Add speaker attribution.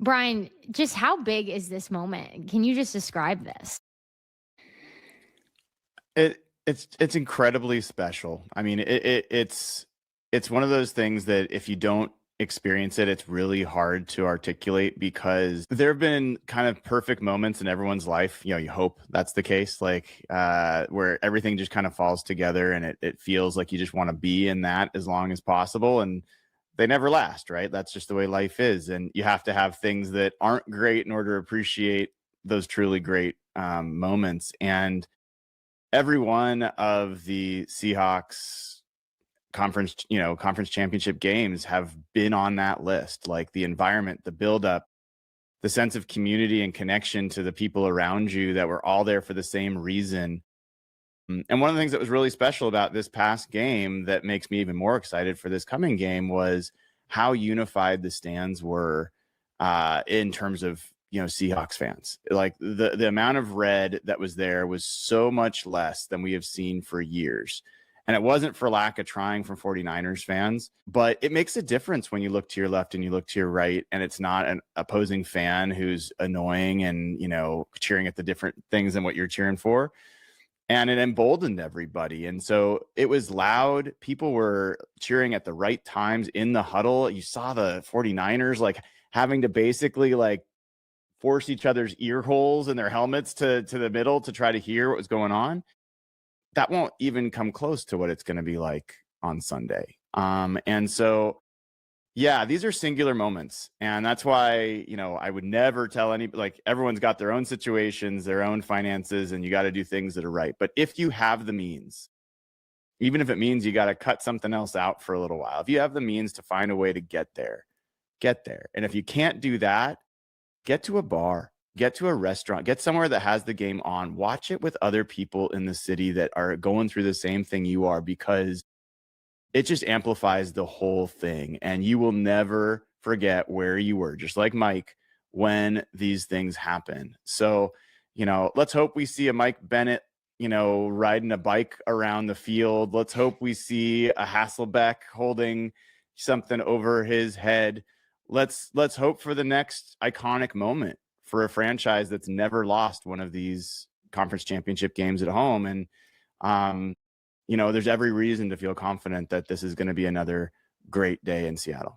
Speaker 1: Brian, just how big is this moment? Can you just describe this?
Speaker 2: It's incredibly special. I mean, it's one of those things that if you don't experience it, it's really hard to articulate because there have been kind of perfect moments in everyone's life. You know, you hope that's the case, like where everything just kind of falls together and it feels like you just want to be in that as long as possible. And they never last, right? That's just the way life is. And you have to have things that aren't great in order to appreciate those truly great moments. And every one of the Seahawks conference championship games have been on that list. Like the environment, the buildup, the sense of community and connection to the people around you that were all there for the same reason. And one of the things that was really special about this past game that makes me even more excited for this coming game was how unified the stands were in terms of Seahawks fans. Like the amount of red that was there was so much less than we have seen for years. And it wasn't for lack of trying from 49ers fans, but it makes a difference when you look to your left and you look to your right, and it's not an opposing fan who's annoying and, cheering at the different things than what you're cheering for. And it emboldened everybody. And so it was loud. People were cheering at the right times in the huddle. You saw the 49ers like having to basically like force each other's ear holes in their helmets to the middle to try to hear what was going on. That won't even come close to what it's going to be like on Sunday. And so yeah, these are singular moments. And that's why, I would never tell like everyone's got their own situations, their own finances, and you got to do things that are right. But if you have the means, even if it means you got to cut something else out for a little while, if you have the means to find a way to get there, get there. And if you can't do that, get to a bar, get to a restaurant, get somewhere that has the game on, watch it with other people in the city that are going through the same thing you are, because it just amplifies the whole thing. And you will never forget where you were, just like Mike, when these things happen. So, let's hope we see a Mike Bennett, riding a bike around the field. Let's hope we see a Hasselbeck holding something over his head. Let's hope for the next iconic moment for a franchise that's never lost one of these conference championship games at home. And there's every reason to feel confident that this is going to be another great day in Seattle.